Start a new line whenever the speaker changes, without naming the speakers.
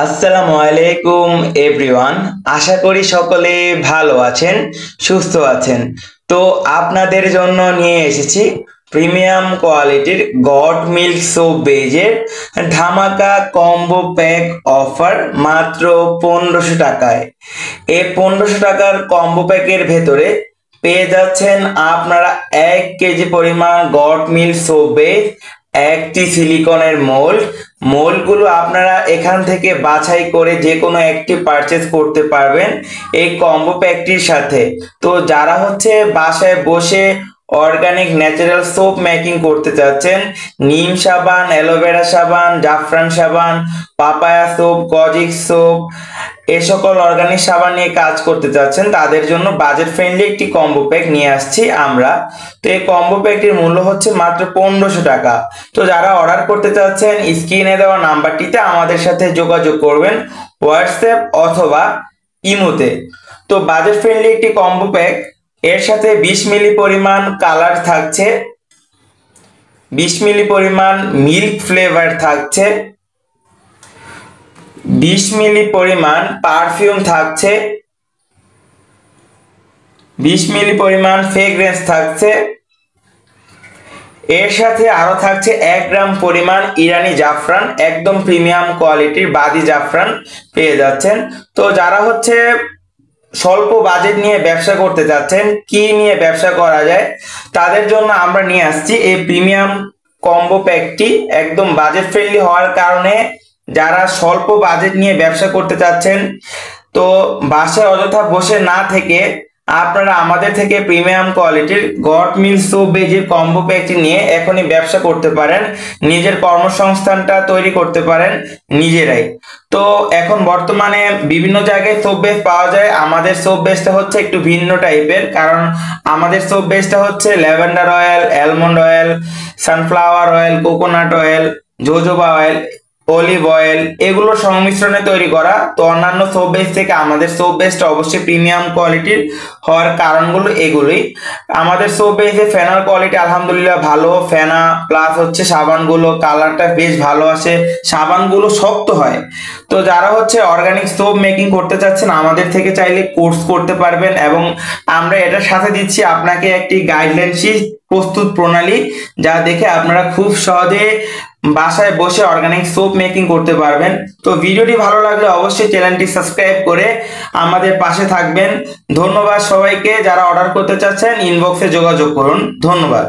আসসালামু আলাইকুম এভরিওয়ান। আশা করি সকলে ভালো আছেন, সুস্থ আছেন। তো আপনাদের জন্য নিয়ে এসেছি প্রিমিয়াম কোয়ালিটির গট মিল্ক সোপ বেজের ধামাকা কম্বো প্যাক অফার মাত্র 1500 টাকায়। এই 1500 টাকার কম্বো প্যাকের ভেতরে পেয়ে যাচ্ছেন আপনারা 1 কেজি পরিমাণ গট মিল্ক সোপ বেজ, একটি সিলিকনের মোল্ডগুলো আপনারা এখান থেকে বাছাই করে যে কোনো একটি পারচেজ করতে পারবেন এই কম্বো প্যাকটির সাথে। তো যারা হচ্ছে বাসায় বসে অর্গানিক ন্যাচারাল সোপ মেকিং করতে চাচ্ছেন, নিম সাবান, অ্যালোভেরা সাবান, জাফরান সাবান, পাপায়া সোপ, কজিক সোপ, এ সকল অর্গানিক সাবান নিয়ে কাজ করতে চাচ্ছেন, তাদের জন্য বাজেট ফ্রেন্ডলি একটি কম্বো প্যাক নিয়ে আসছি আমরা। তো এই কম্বো প্যাকটির মূল্য হচ্ছে মাত্র 1500 টাকা। তো যারা অর্ডার করতে চাচ্ছেন স্ক্রিনে দেওয়া নাম্বারটিতে আমাদের সাথে যোগাযোগ করবেন হোয়াটসঅ্যাপ অথবা ইমোতে। তো বাজেট ফ্রেন্ডলি একটি কম্বো প্যাক, এর সাথে 20 মিলি পরিমাণ কালার থাকছে, 20 মিলি পরিমাণ মিল্ক ফ্লেভার থাকছে, 20 মিলি পরিমাণ পারফিউম থাকছে, 20 মিলি পরিমাণ ফ্রেগ্রেন্স থাকছে, এর সাথে আরো থাকছে 1 গ্রাম পরিমাণ ইরানি জাফরান, একদম প্রিমিয়াম কোয়ালিটির বাদি জাফরান পেয়ে যাচ্ছেন। তো যারা হচ্ছে স্বল্প বাজেট নিয়ে ব্যবসা করতে চাচ্ছেন, কি নিয়ে ব্যবসা করা যায়, তাদের জন্য আমরা নিয়ে আসছি এই প্রিমিয়াম কম্বো প্যাকটি। একদম বাজেট ফ্রেন্ডলি হওয়ার কারণে যারা স্বল্প বাজেট নিয়ে ব্যবসা করতে চাচ্ছেন, তো বাসায় অযথা বসে না থেকে আপনারা আমাদের থেকে প্রিমিয়াম কোয়ালিটির গট মিল্ক সোপ বেজের কম্বো প্যাকটি নিয়ে এখনই ব্যবসা করতে পারেন, নিজের কর্মসংস্থানটা তৈরি করতে পারেন নিজেরাই। তো এখন বর্তমানে বিভিন্ন জায়গায় সোপ বেস পাওয়া যায়, আমাদের সোপ বেসটা হচ্ছে একটু ভিন্ন টাইপের, কারণ আমাদের সোপ বেসটা হচ্ছে lavender oil, almond oil, sunflower oil, coconut oil, jojoba oil, olive oil, এগুলোর সংমিশ্রণে তৈরি করা। তো অন্যান্য সোপ বেস থেকে আমাদের সোপ বেসটা অবশ্যই প্রিমিয়াম কোয়ালিটির হওয়ার কারণগুলো এগুলোই। আমাদের সোপ বেসে ফেনার কোয়ালিটি আলহামদুলিল্লাহ ভালো, ফেনা প্লাস হচ্ছে সাবানগুলো কালারটা বেশ ভালো আসে, সাবানগুলো শক্ত হয়। তো যারা হচ্ছে অর্গানিক সোপ মেকিং করতে চাচ্ছেন আমাদের থেকে চাইলে কোর্স করতে পারবেন, এবং আমরা এটার সাথে দিচ্ছি আপনাকে একটি গাইডলাইন শীট প্রস্তুত প্রণালী, যা দেখে আপনারা খুব সহজে বাসায় বসে অর্গানিক সোপ মেকিং করতে পারবেন। তো ভিডিওটি ভালো লাগলে অবশ্যই চ্যানেলটি সাবস্ক্রাইব করে আমাদের পাশে থাকবেন। ধন্যবাদ সবাইকে। যারা অর্ডার করতে চাচ্ছেন ইনবক্সে যোগাযোগ করুন। ধন্যবাদ।